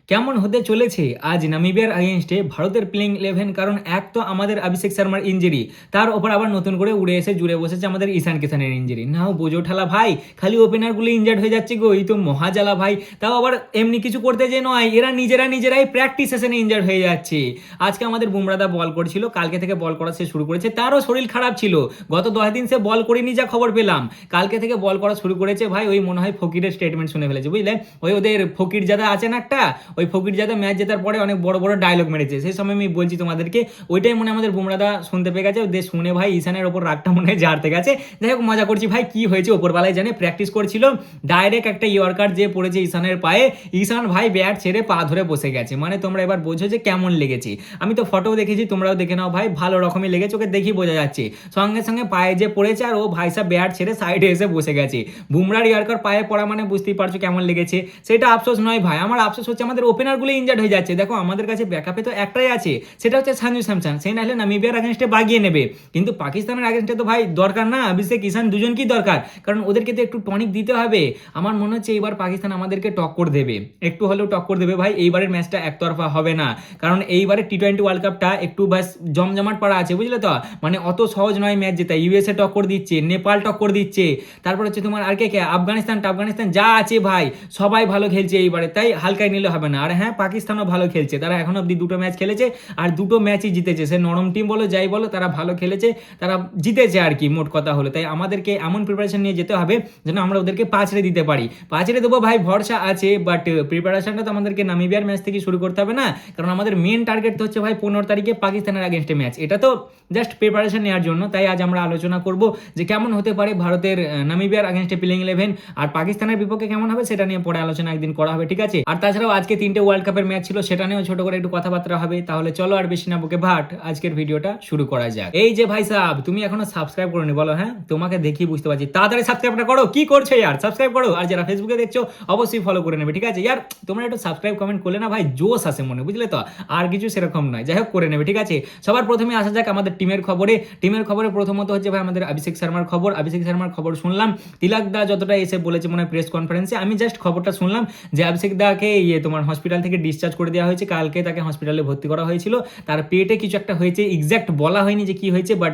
কেমন হতে চলেছে আজ নামিবিয়ার আগেনস্টে ভারতের প্লেইং 11, কারণ এক তো আমাদের অভিষেক শর্মার ইঞ্জুরি, তার ওপর আবার নতুন করে উড়ে এসে জুড়ে বসেছে আমাদের ঈশান কিষানের ইঞ্জুরি। নাও বোঝো ঠালা ভাই, খালি ওপেনারগুলো ইনজার্ড হয়ে যাচ্ছে গো, এই তো মহাজালা ভাই। তাও আবার এমনি কিছু করতে যে নয়, এরা নিজেরাই প্র্যাকটিস সেশনে ইনজার্ড হয়ে যাচ্ছে। আজকে আমাদের বুমরাদা বল করছিল, কালকে থেকে বল করা সে শুরু করেছে, তারও শরীর খারাপ ছিল, গত 10 দিন সে বল করেনি যা খবর পেলাম। কালকে থেকে বল করা শুরু করেছে ভাই, ওই মনে হয় ফকিরের স্টেটমেন্ট শুনে ফেলেছে বুঝলে, ওই ওদের ফকির জাদা আছে না একটা, ওই ফকির জাদা ম্যাচ জেতার পরে অনেক বড় বড় ডায়লগ মেরেছে, সেই সময় আমি বলছি তোমাদেরকে, ওইটাই মনে আমাদের বুমরাদা শুনতে পেয়ে গেছে, ওদের শুনে ভাই ঈশানের ওপর রাগটা মনে হয় ঝাড়তে গেছে। যাই হোক মজা করছি ভাই, কি হয়েছে ওপরবেলায় জানে, প্র্যাকটিস করছিল, ডাইরেক্ট একটা ইয়র্কার যে পড়েছে ঈশানের পায়ে, ঈশান ভাই ব্যাট ছেড়ে পা ধরে বসে গেছে। মানে তোমরা এবার বোঝো যে কেমন লেগেছে। আমি তো ফটো দেখেছি, তোমরাও দেখে নাও ভাই, ভালো রকমই লেগেছে, ওকে দেখি বোঝা যাচ্ছে সঙ্গে সঙ্গে পায়ে যে পড়েছে, আর ও ভাই সাহেব ব্যাট ছেড়ে সাইডে এসে বসে গেছে। বুমরার ইয়র্কার পায়ে পড়া মানে বুঝতেই পারছো কেমন লেগেছে। সেটা আফসোস নয় ভাই, আমার আফসোস হচ্ছে আমাদের ওপেনারগুলো ইনজার্ড হয়ে যাচ্ছে। দেখো আমাদের কাছে ব্যাকআপে তো একটাই আছে, সেটা হচ্ছে সঞ্জু স্যামসন, সেই নাহলে নামিবিয়ার আগেনস্টে বাগিয়ে নেবে। কিন্তু পাকিস্তানের আগেনস্টে তো ভাই দরকার না অভিষেক ঈশান দুজনকেই দরকার, কারণ ওদেরকে তো একটু টনিক দিতে হবে। আমার মনে হচ্ছে এইবার পাকিস্তান আমাদেরকে টক্কর দেবে, একটু হলেও টক্কর দেবে ভাই। এইবারের ম্যাচটা একতরফা হবে না, কারণ এইবারে টি-20 ওয়ার্ল্ড কাপটা একটু বাস জমজমাট পাড়া আছে বুঝলে তো, মানে অত সহজ নয় ম্যাচ জেতা। ইউএসএ টক্কর দিচ্ছে, নেপাল টক্কর দিচ্ছে, তারপর হচ্ছে তোমার আর কে কে, আফগানিস্তান যা আছে ভাই, সবাই ভালো খেলছে এইবারে, তাই হালকায় নিলে হবে না। আর হ্যাঁ, পাকিস্তানও ভালো খেলছে, তারা এখন অব্দি দুটো ম্যাচ খেলেছে আর দুটো ম্যাচই জিতেছে। সে নরম টিম বলো যাই বলো, তারা ভালো খেলেছে, তারা জিতেছে আর কি, মোট কথা হলো। তাই আমাদেরকে এমন প্রিপারেশন নিয়ে যেতে হবে যেন আমরা ওদেরকে পাঁচড়ে দিতে পারি। পাঁচড়ে দেবো ভাই, ভরসা আছে, বাট প্রিপারেশনটা তো আমাদেরকে নামিবিয়ার ম্যাচ থেকে শুরু করতে হবে না, কারণ আমাদের মেন টার্গেট তো হচ্ছে ভাই 15 তারিখে পাকিস্তানের আগেনস্টে ম্যাচ। এটা তো জাস্ট প্রিপারেশন নেওয়ার জন্য। তাই আজ আমরা আলোচনা করব যে কেমন হতে পারে ভারতের নামিবিয়ার আগেনস্টে প্লেইং 11, আর পাকিস্তানের বিপক্ষে কেমন হবে সেটা নিয়ে পরে আলোচনা একদিন করা হবে, ঠিক আছে। আর তাছাড়াও আজকে 3টে ওয়ার্ল্ড কাপের ম্যাচ ছিল, সেটা নিয়েও ছোট করে একটু কথাবার্তা হবে। তাহলে চলো আর বেশি না বকে ভাট, আজকের ভিডিওটা শুরু করা যাক। এই যে ভাই সাহেব, তুমি এখনো সাবস্ক্রাইব করোনি বলো? হ্যাঁ, তোমাকে দেখি বুঝতে পারছি, তাড়াতাড়ি সাবস্ক্রাইবটা করো, কি করছো ইয়ার, সাবস্ক্রাইব করো। আর যারা ফেসবুকে দেখছো অবশ্যই ফলো করে নেবে, ঠিক আছে ইয়ার। তোমরা একটু সাবস্ক্রাইব কমেন্ট করলে না ভাই জোশ আসে মনে, বুঝলে তো, আর কিছু সেরকম নয়। যাই হোক করে নেবে, ঠিক আছে। সবার প্রথমে আসা যাক আমাদের টিমের খবরে। টিমের খবরে প্রথমত হচ্ছে ভাই আমাদের অভিষেক শর্মার খবর। অভিষেক শর্মার খবর শুনলাম, তিলক দা যতটা এসে বলেছে মনে হয় প্রেস কনফারেন্সে, আমি জাস্ট খবরটা শুনলাম যে অভিষেক দাকে তোমার হসপিটাল থেকে ডিসচার্জ করে দেওয়া হয়েছে। কালকে তাকে হসপিটালে ভর্তি করা হয়েছিল, তার পেটে কিছু একটা হয়েছে, এক্স্যাক্ট বলা হয়নি যে কি হয়েছে, বাট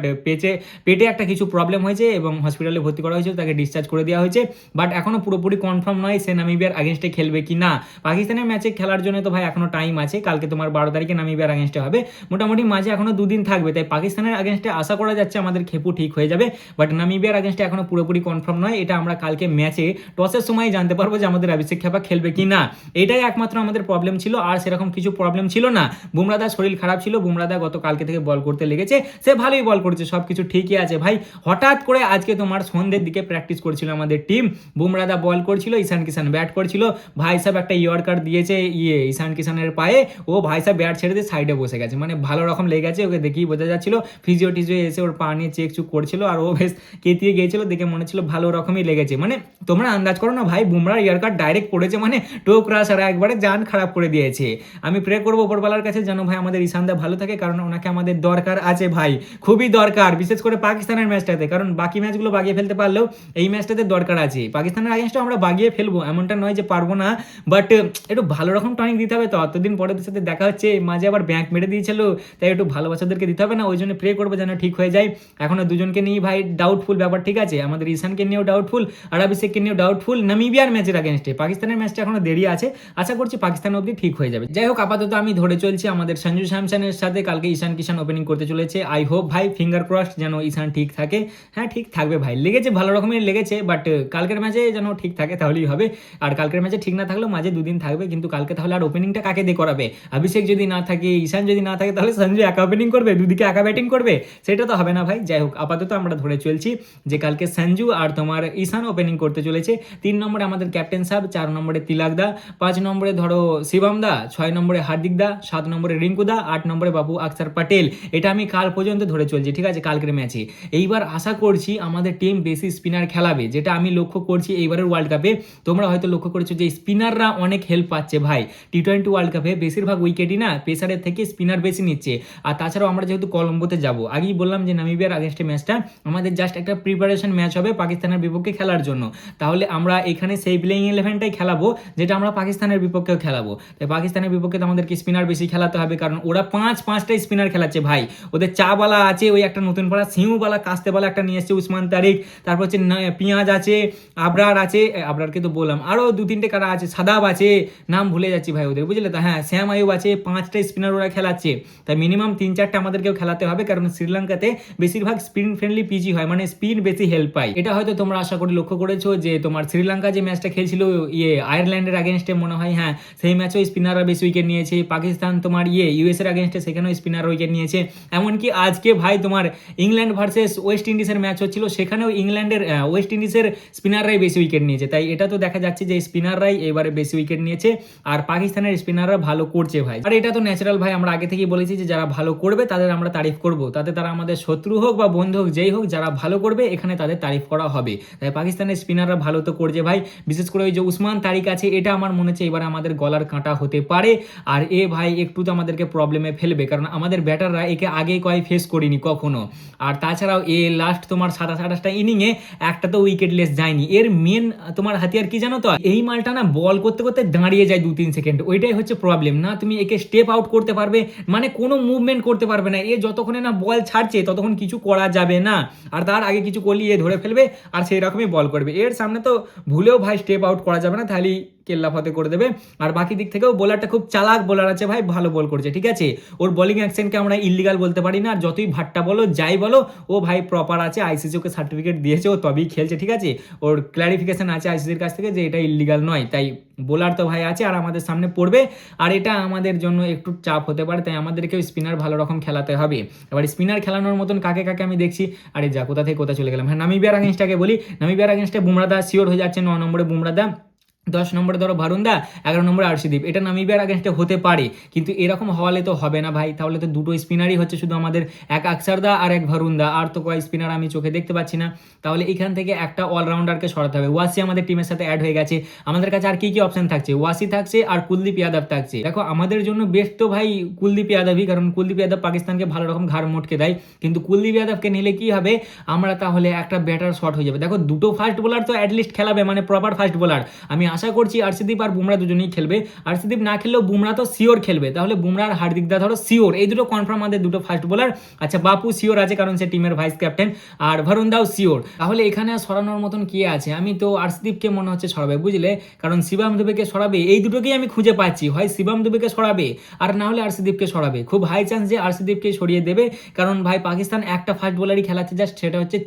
পেটে একটা কিছু প্রবলেম হয়েছে এবং হসপিটালে ভর্তি করা হয়েছিল, তাকে ডিসচার্জ করে দেওয়া হয়েছে। বাট এখনো পুরোপুরি কনফার্ম নয় সে নামিবিয়ার আগেনস্টে খেলবে কি না। পাকিস্তানের ম্যাচে খেলার জন্য তো ভাই এখনো টাইম আছে, কালকে তোমার 12 তারিখে নামিবিয়ার আগেনস্টে হবে, মোটামুটি মাঝে এখনো 2 দিন থাকবে। তাই পাকিস্তানের আগেনস্টে আশা করা যাচ্ছে আমাদের খেপু ঠিক হয়ে যাবে, বাট নামিবিয়ার আগেনস্টে এখনো পুরোপুরি কনফার্ম নয়। এটা আমরা কালকে ম্যাচে টসের সময় জানতে পারবো যে আমাদের অভিষেক খেপা খেলবে কি না। এটাই একমাত্র আমাদের প্রবলেম ছিল, আর সেরকম কিছু প্রবলেম ছিল না। বুমরাদার শরীর খারাপ ছিল, বুমরাদা গত কালকে থেকে বল করতে লেগেছে, সে ভালোই বল করছে, সব কিছু ঠিকই আছে ভাই। হঠাৎ করে আজকে তোমার সন্ধ্যের দিকে প্র্যাকটিস করছিল আমাদের টিম, বুমরাদা বল করছিল, ঈশান কিষান ব্যাট করছিল, ভাই সাহেব একটা ইয়র্কার দিয়েছে ঈশান কিষানের পায়ে, ও ভাই সাহেব ব্যাট ছেড়ে দিয়ে সাইডে বসে গেছে, মানে ভালো রকম লেগে গেছে, ওকে দেখেই বোঝা যাচ্ছিল। ফিজিও টিজিও এসে ওর পা নিয়ে চেক চুক করছিল, আর ও বেশ কেতিয়ে গিয়েছিল, দেখে মনে ছিল ভালো রকমই লেগেছে। মানে তোমরা আন্দাজ করো না ভাই, বুমরার ইয়ারকার ডাইরেক্ট পড়েছে, মানে টো ক্রাশ, আর একবারে জান খারাপ করে দিয়েছে। আমি প্রে করবো উপরওয়ালার কাছে যেন ভাই আমাদের ঈশানদা ভালো থাকে, কারণ ওনাকে আমাদের দরকার আছে ভাই, খুবই দরকার, বিশেষ করে পাকিস্তানের ম্যাচটাতে, কারণ বাকি ম্যাচগুলো বাগিয়ে ফেলতে পারলেও এই ম্যাচটাতে দরকার আছে। পাকিস্তানের আগেনস্টে আমরা বাগিয়ে ফেলবো, এমনটা নয় যে পারবো না, বাট একটু ভালো রকম টনিক দিতে হবে। তো অতদিন পরে ওদের সাথে দেখা হচ্ছে, মাঝে আবার ব্যাঙ্ক মেরে দিয়েছিল, তাই একটু ভালোবাসাদেরকে দিতে হবে না, ওই জন্য প্রে করবো যেন ঠিক হয়ে যায়। এখনো দুজনকে নিয়ে ভাই ডাউটফুল ব্যাপার, ঠিক আছে, আমাদের ঈশানকে নিয়েও ডাউটফুল আর অভিষেককে নিয়েও ডাউটফুল নামিবিয়ার ম্যাচের আগেনস্টে। পাকিস্তানের ম্যাচটা এখনো দেরি আছে, আশা করছি পাকিস্তান অবধি ঠিক হয়ে যাবে। যাই হোক আপাতত আমি ধরে চলছি আমাদের সঞ্জু স্যামসনের সাথে কালকে ঈশান কিষান ওপেনিং করতে চলেছে। আই হোপ ভাই, ফিঙ্গার ক্রসড যেন ঈশান ঠিক থাকে। হ্যাঁ ঠিক থাকবে ভাই, লেগেছে ভালো রকমের লেগেছে, বাট কালকের ম্যাচে যেন ঠিক থাকে তাহলেই হবে। আর কালকের ম্যাচে ঠিক না থাকলেও মাঝে 2 দিন থাকবে, কিন্তু কালকে তাহলে আর ওপেনিংটা কাকে দিয়ে করাবে? অভিষেক যদি না থাকে, ঈশান যদি না থাকে, তাহলে সঞ্জু একা ওপেনিং করবে, দুদিকে একা ব্যাটিং করবে, সেটা তো হবে না ভাই। যাই হোক আপাতত আমরা ধরে চলছি যে কালকে সঞ্জু আর তোমার ঈশান ওপেনিং করতে চলেছে। 3 নম্বরে আমাদের ক্যাপ্টেন সাহেব, 4 নম্বরে তিলক দা, 5 নম্বরে ধরো শিবম দা, 6 নম্বরে হার্দিক দা, 7 নম্বরে রিঙ্কু দা, 8 নম্বরে বাবু আকসার প্যাটেল। এটা আমি কাল পর্যন্ত ধরে চলছি, ঠিক আছে, কালকের ম্যাচে। এইবার আশা করছি আমাদের টিম বেশি স্পিনার খেলাবে, যেটা আমি লক্ষ্য করছি এইবারের ওয়ার্ল্ড কাপে। তোমরা হয়তো লক্ষ্য করেছো যে স্পিনাররা অনেক হেল্প পাচ্ছে ভাই। টি-20 ওয়ার্ল্ড কাপে বেশিরভাগ উইকেটই না পেসারের থেকে স্পিনার বেশি নিচ্ছে। আর তাছাড়াও আমরা যেহেতু কলম্বোতে যাব, আগেই বললাম যে নামিবিয়ার আগেনস্টে ম্যাচটা আমাদের জাস্ট একটা প্রিপারেশন ম্যাচ হবে পাকিস্তানের বিপক্ষে খেলার জন্য। তাহলে আমরা এখানে সেই প্লেইং 11টাই খেলাবো যেটা আমরা পাকিস্তানের বিপক্ষেও খেলাবো। তাই পাকিস্তানের বিপক্ষে তো আমাদেরকে স্পিনার বেশি খেলাতে হবে, কারণ ওরা পাঁচটা স্পিনার খেলাচ্ছে ভাই। ওদের চাবালা আছে, ওই একটা নতুন পাড়া সিউবালা কাস্তেবালা একটা নিয়ে এসছে উসমান তারিক, তারপর হচ্ছে পিঁয়াজ আছে, আবরার আছে, আবরারকে তো বললাম, আরও 2-3টে কারা আছে, সাদাব আছে, নাম ভুলে যাচ্ছি ভাই ওদের, বুঝলে তো। হ্যাঁ, শ্যাম আয়ুব আছে, 5টা স্পিনার ওরা খেলাচ্ছে। তাই মিনিমাম 3-4টা আমাদেরকেও খেলাতে হবে, কারণ শ্রীলঙ্কাতে বেশিরভাগ স্পিন ফ্রেন্ডলি পিচি হয়, মানে স্পিন বেশি হেল্প পায়। এটা হয়তো তোমরা আশা করি লক্ষ্য করেছো যে তোমার শ্রীলঙ্কা যে ম্যাচটা খেলছিল আয়ারল্যান্ডের আগেনস্টে মনে হয়, হ্যাঁ সেই ম্যাচেও স্পিনাররা বেশি উইকেট নিয়েছে। পাকিস্তান তোমার ইউএস এর আগেনস্টে সেখানেও স্পিনার উইকেট নিয়েছে। এমনকি আজকে ভাই তোমার ইংল্যান্ড ভার্সেস ওয়েস্ট ইন্ডিজের ম্যাচ হচ্ছিল, সেখানেও ইংল্যান্ডের ওয়েস্ট ইন্ডিজের স্পিনাররাই বেশি উইকেট নিয়েছে। তাই এটা তো দেখা যাচ্ছে যে স্পিনাররাই এবারে বেশি উইকেট নিয়েছে, আর পাকিস্তানের স্পিনাররা ভালো করছে ভাই। আর এটা তো ন্যাচারাল ভাই, আমরা আগে থেকেই বলেছি যে যারা ভালো করবে তাদের আমরা তারিফ করব, তাতে তারা আমাদের শত্রু হোক বা বন্ধু হোক, যেই হোক, যারা ভালো করবে এখানে তাদের তারিফ করা হবে। তাই পাকিস্তানের স্পিনাররা ভালো তো করছে ভাই। বিশেষ করে ওই যে উসমান তারিক আছে, এটা আমার মনে হচ্ছে এবারে আমাদের গলার কাঁটা হতে পারে। আর এ ভাই একটু তো আমাদেরকে প্রবলেমে ফেলবে, কারণ আমাদের ব্যাটাররা একে আগে ফেস করিনি কখনো। আর তাছাড়াও লাস্ট তোমার 27-28টা ইনিংয়ে একটা তো উইকেটলেস যায়নি। এর মেন তোমার হাতিয়ার কি জানো তো, এই মালটা না বল করতে করতে দাঁড়িয়ে যায় 2-3 সেকেন্ড, ওইটাই হচ্ছে প্রবলেম। না তুমি একে স্টেপ আউট করতে পারবে, মানে কোনো মুভমেন্ট করতে পারবে না। যতক্ষণে না বল ছাড়ছে ততক্ষণ কিছু করা যাবে না, আর তার আগে কিছু করলে ধরে ফেলবে আর সেই রকমই বল করবে। এর সামনে তো ভুলেও ভাই স্টেপ আউট করা যাবে না, তাহলেই কেল্লা ফতে করে দেবে। আর বাকি দিক থেকেও বোলারটা খুব চালাক বোলার আছে ভাই, ভালো বল করছে, ঠিক আছে। ওর বোলিং অ্যাকশনকে আমরা ইলিগাল বলতে পারি না, আর যতই ভাট্টা বলো যাই বলো, ও ভাই প্রপার আছে, আইসিসি ওকে সার্টিফিকেট দিয়েছে, ও তবেই খেলছে, ঠিক আছে। ওর ক্ল্যারিফিকেশন আছে আইসিসির কাছ থেকে যে এটা ইলিগাল নয়। তাই বোলার তো ভাই আছে আর আমাদের সামনে পড়বে, আর এটা আমাদের জন্য একটু চাপ হতে পারে। তাই আমাদেরকেও স্পিনার ভালো রকম খেলাতে হবে। এবার স্পিনার খেলানোর মতন কাকে কাকে আমি দেখছি, আরে যা কোথা থেকে কোথা চলে গেলাম। হ্যাঁ, নামিবিয়ার আগেনস্টটাকে বলি। নামিবিয়ার আগেনস্টে বুমরাদা শিওর হয়ে যাচ্ছে, 9 নম্বরে বুমরাদা, 10 নম্বরে ধরো ভারুন্দা, 11 নম্বরে আরশদীপ। এটা নামিবিয়ার আগেনস্টে হতে পারে, কিন্তু এরকম হওয়ালে তো হবে না ভাই। তাহলে তো দুটো স্পিনারই হচ্ছে শুধু আমাদের, এক আকসারদা আর এক ভারুন্দা, আর তো কয় স্পিনার আমি চোখে দেখতে পাচ্ছি না। তাহলে এখান থেকে একটা অলরাউন্ডারকে সরাতে হবে। ওয়াসি আমাদের টিমের সাথে অ্যাড হয়ে গেছে। আমাদের কাছে আর কি কি অপশন থাকছে, ওয়াসি থাকছে আর কুলদীপ যাদব থাকছে। দেখো আমাদের জন্য বেস্ট তো ভাই কুলদীপ যাদবই, কারণ কুলদীপ যাদব পাকিস্তানকে ভালো রকম ঘাড় মোটকে দেয়। কিন্তু কুলদীপ যাদবকে নিলে কি হবে, আমরা তাহলে একটা ব্যাটার শট হয়ে যাবে। দেখো দুটো ফাস্ট বোলার তো অ্যাটলিস্ট খেলাবে, মানে প্রপার ফাস্ট বোলার। আমি আশা করছি আরশদীপ আর বুমরা দুজনেই খেলবে। আরশদীপ না খেললেও বুমরা তো শিওর খেলবে। তাহলে বুমরা আর হার্দিক দা ধরো শিওর, এই দুটো কনফার্ম আমাদের দুটো ফাস্ট বোলার। আচ্ছা, বাপু শিওর আছে কারণ সে টিমের ভাইস ক্যাপ্টেন, আর ভারুন দাও শিওর। তাহলে এখানে সরানোর মতন কি আছে, আমি তো আরশদীপকে মনে হচ্ছে সরাবে, বুঝলে, কারণ শিবম দুবেকে সরাবে। এই দুটোকেই আমি খুঁজে পাচ্ছি, হয় শিবম দুবেকে সরাবে আর না হলে আরশদীপকে সরাবে। খুব হাই চান্স যে আরশদীপকে সরিয়ে দেবে, কারণ ভাই পাকিস্তান একটা ফাস্ট বোলারই খেলাচ্ছে জাস্ট, সেটা হচ্ছে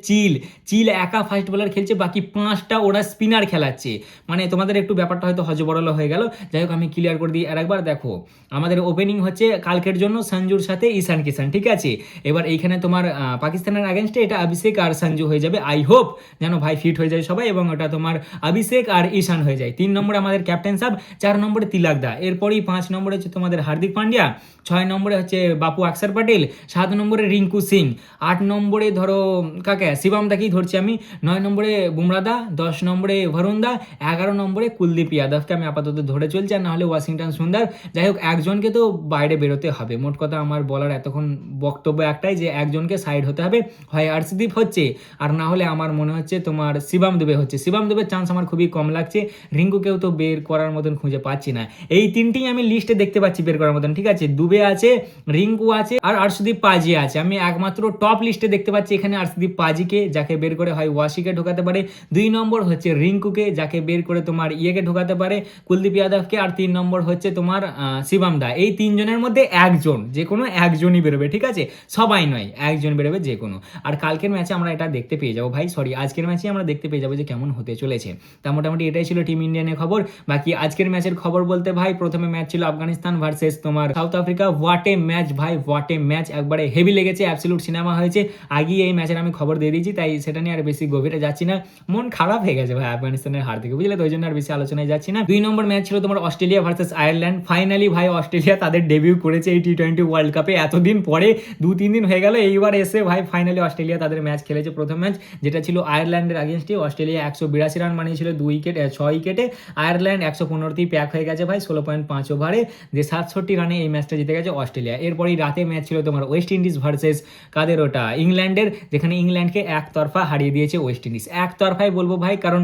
চিল একা ফাস্ট বোলার খেলছে, বাকি 5টা ওরা স্পিনার খেলাচ্ছে। মানে তোমাদের একটু ব্যাপারটা হয়তো হজবরল হয়ে গেল। যাই হোক, আমি ক্লিয়ার করে দিই আরেকবার। দেখো আমাদের ওপেনিং হচ্ছে কালকের জন্য সঞ্জুর সাথে ঈশান কিষান, ঠিক আছে। এবার এইখানে তোমার পাকিস্তানের আগেনস্টে এটা অভিষেক আর সঞ্জু হয়ে যাবে। আই হোপ যেন ভাই ফিট হয়ে যায় সবাই, এবং ওটা তোমার অভিষেক আর ঈশান হয়ে যায়। 3 নম্বরে আমাদের ক্যাপ্টেন সাহেব, 4 নম্বরে তিলক দা, এরপরই 5 নম্বরে হচ্ছে তোমাদের হার্দিক পান্ডিয়া, 6 নম্বরে হচ্ছে বাপু আকসার প্যাটেল, 7 নম্বরে রিঙ্কু সিং, 8 নম্বরে ধরো কাকে শিবম দাকেই ধরছি আমি, 9 নম্বরে বুমরাদা, 10 নম্বরে ভারুন্দা, 11 নম্বরে কুলদীপ যাদবকে আমি আপাতত ধরে চলছে, আর না হলে ওয়াশিংটন সুন্দর। যাই হোক, একজনকে তো বাইরে বেরোতে হবে। মোট কথা আমার বলার এতক্ষণ বক্তব্য একটাই, যে একজনকে সাইড হতে হবে, হয় আরশদীপ হচ্ছে আর না হলে আমার মনে হচ্ছে তোমার শিবম দুবে হচ্ছে। শিবম দুবের চান্স আমার খুবই কম লাগছে, রিঙ্কুকেও তো বের করার মতন খুঁজে পাচ্ছি না। এই তিনটেই আমি লিস্টে দেখতে পাচ্ছি বের করার মতন, ঠিক আছে। দুবে আছে, রিঙ্কু আছে, আর আরশদীপ পাজি আছে। আমি একমাত্র টপ লিস্টে দেখতে পাচ্ছি এখানে আরশদীপ পাজিকে, যাকে বের করে হয় ওয়াসিকে ঢোকাতে পারে। 2 নম্বর হচ্ছে রিঙ্কুকে, যাকে বের করে তোমার ইয়েকে ঢোকাতে পারে কুলদীপ যাদবকে, আর 3 নম্বর হচ্ছে তোমার শিবম দা। এই 3 জনের মধ্যে একজন, যে কোনো একজনই বেরোবে, ঠিক আছে, সবাই নয়, একজন বেরোবে যে কোনো। আর কালকের ম্যাচে আমরা এটা দেখতে পেয়ে যাবো ভাই, সরি আজকের ম্যাচে আমরা দেখতে পেয়ে যাবো যে কেমন হতে চলেছে। তা মোটামুটি এটাই ছিল টিম ইন্ডিয়ানের খবর। বাকি আজকের ম্যাচের খবর বলতে ভাই, প্রথমে ম্যাচ ছিল আফগানিস্তান ভার্সেস তোমার south Africa. What a match ভাই, হোয়াট এ ম্যাচ, একবারে হেভি লেগেছে, অ্যাবসলিউট সিনেমা হয়েছে। আগেই এই ম্যাচের আমি খবর দিয়ে দিয়েছি, তাই সেটা নিয়ে আর বেশি গভীরে যাচ্ছি না। মন খারাপ হয়ে গেছে ভাই আফগানিস্তানের হার থেকে, বুঝলে, তো ওই জন্য আর বেশি আলোচনায় যাচ্ছি না। 2 নম্বর ম্যাচ ছিল তোমার অস্ট্রেলিয়া ভার্সেস আয়ারল্যান্ড। ফাইনালি ভাই অস্ট্রেলিয়া তাদের ডেবিউ করেছে এই টি20 ওয়ার্ল্ড কাপে। এতদিন পরে 2-3 দিন হয়ে গেল, এইবার এসে ভাই ফাইনালি অস্ট্রেলিয়া তাদের ম্যাচ খেলেছে। প্রথম ম্যাচ যেটা ছিল আয়ারল্যান্ডের আগেনস্টে, অস্ট্রেলিয়া 182 রান বানিয়েছিল 6 উইকেটে। আয়ারল্যান্ড 115তেই প্যাক হয়ে গেছে ভাই 16.5 ওভারে, যে 67 রানে এই ম্যাচটা জিতে গেছে অস্ট্রেলিয়া। এরপরই রাতে ম্যাচ ছিল তোমার ওয়েস্ট ইন্ডিজ ভার্সেস কাদের ওটা, ইংল্যান্ডের, যেখানে ইংল্যান্ডকে একতরফা হারিয়ে দিয়েছে ওয়েস্ট ইন্ডিজ। একতরফাই বলবো ভাই, কারণ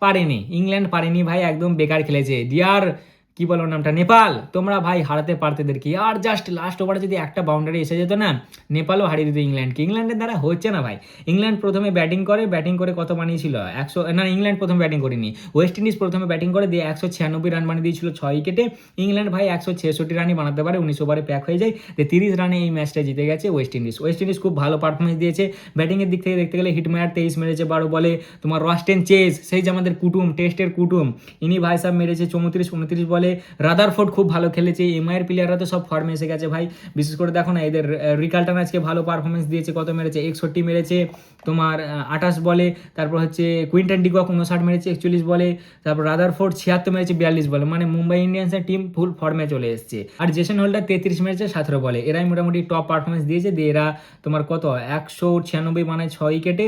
পারেনি, ইংল্যান্ড পারেনি ভাই, একদম বেকার খেলেছে। ডিয়ার কি বলো নামটা, নেপাল, তোমরা ভাই হারাতে পারতেদের কি, আর জাস্ট লাস্ট ওভারে যদি একটা বাউন্ডারি এসে যেত না, নেপালও হারিয়ে দিত ইংল্যান্ডকে। ইংল্যান্ডের দ্বারা হচ্ছে না ভাই। ইংল্যান্ড প্রথমে ব্যাটিং করে কত বানিয়েছিল 100, না ইংল্যান্ড প্রথমে ব্যাটিং করেনি, ওয়েস্ট ইন্ডিজ প্রথমে ব্যাটিং করে দিয়ে 196 রান বানিয়ে দিয়েছিল 6 উইকেটে। ইংল্যান্ড ভাই 166 রানই বানাতে পারে, 19 ওভারে প্যাক হয়ে যায়, 30 রানে এই ম্যাচটা জিতে গেছে ওয়েস্ট ইন্ডিজ খুব ভালো পারফরমেন্স দিয়েছে। ব্যাটিংয়ের দিক থেকে দেখতে গেলে হিটম্যায়ার 23 মেরেছে 12 বলে, তোমার রস্টেন চেজ সেই যে আমাদের কুটুম, টেস্টের কুটুম, ইনি ভাই সাহেব মেরেছে 34-29 বলে। রাদারফোর্ড খুব ভালো খেলেছে। এমআইয়ের প্লেয়াররা তো সব ফর্মে এসে গেছে ভাই, বিশেষ করে দেখো না এদের রিকাল্টন আজকে ভালো পারফরমেন্স দিয়েছে, কত মেরেছে 61 মেরেছে তোমার 28 বলে। তারপর হচ্ছে কুইন্টন ডিকক 59 মেরেছে 41 বলে। তারপর রাদারফোর্ড 76 মেরেছে 42 বলে। মানে মুম্বাই ইন্ডিয়ান্সের টিম ফুল ফর্মে চলে এসেছে। আর জেসন হোল্ডার 33 মেরেছে 17 বলে। এরাই মোটামুটি টপ পারফরমেন্স দিয়েছে, দিয়ে এরা তোমার কত 196 বানায় 6 উইকেটে।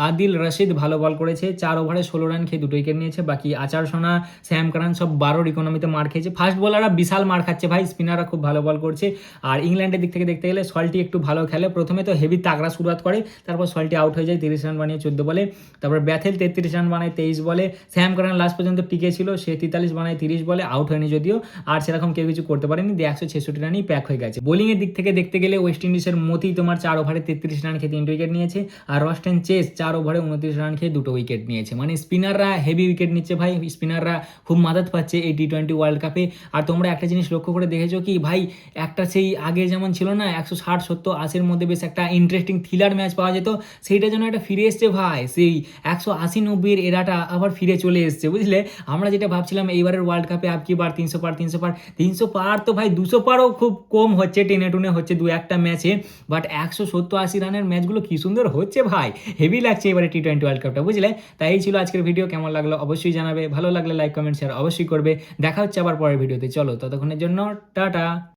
আদিল রশিদ ভালো বল করেছে, 4 ওভারে 16 রান খেয়ে 2 উইকেট নিয়েছে। বাকি আচার সোনা, স্যাম কারান সব 12 ইকোনমিতে মার খেয়েছে। ফাস্ট বোলাররা বিশাল মার খাচ্ছে ভাই, স্পিনাররা খুব ভালো বল করছে। আর ইংল্যান্ডের দিক থেকে দেখতে গেলে সল্টি একটু ভালো খেলে, প্রথমে তো হেভি তাগড়া শুরুয়াত করে, তারপর সল্টি আউট হয়ে যায় 30 রান বানিয়ে 14 বলে। তারপর ব্যাথেল 33 রান বানায় 23 বলে। স্যাম কারান লাস্ট পর্যন্ত টিকে ছিল, সে 43 বানায় 30 বলে, আউট হয়নি যদিও, আর সেরকম কেউ কিছু করতে পারেনি, দিয়ে 166 রানই প্যাক হয়ে গেছে। বোলিংয়ের দিক থেকে দেখতে গেলে ওয়েস্ট ইন্ডিজের মতি তোমার 4 ওভারে 33 রান খেয়ে 3 উইকেট নিয়েছে, আর রস্টেন চেস 4 ওভারে 29 রান খেয়ে 2 উইকেট নিয়েছে। মানে স্পিনাররা হেভি উইকেট নিচ্ছে ভাই, স্পিনাররা খুব মাদাত পাচ্ছে এই টি20 ওয়ার্ল্ড কাপে। আর তোমরা একটা জিনিস লক্ষ্য করে দেখেছো কি ভাই, একটা সেই আগে যেমন ছিল না 160, 70, 80-র মধ্যে বেশ একটা ইন্টারেস্টিং থ্রিলার ম্যাচ পাওয়া যেত, সেইটা যেন একটা ফিরে এসছে ভাই, সেই 180, 90-এর এরাটা আবার ফিরে চলে এসছে, বুঝলে। আমরা যেটা ভাবছিলাম এইবারের ওয়ার্ল্ড কাপে আপ কি বার 300 পার 300 পার তো ভাই 200 পারও খুব কম হচ্ছে, টেনে টুনে হচ্ছে 2-1টা ম্যাচে, বাট 170-80 রানের ম্যাচগুলো কি সুন্দর হচ্ছে ভাই, হেভি লাগছে এবারে টি20 ওয়ার্ল্ড কাপটা, বুঝলে। তাই এই ছিল আজকের ভিডিও, কেমন লাগলো অবশ্যই জানাবে, ভালো লাগলে লাইক কমেন্ট শেয়ার অবশ্যই করবে। দেখা হচ্ছে আবার পরের ভিডিওতে, চলো ততক্ষণের জন্য টাটা।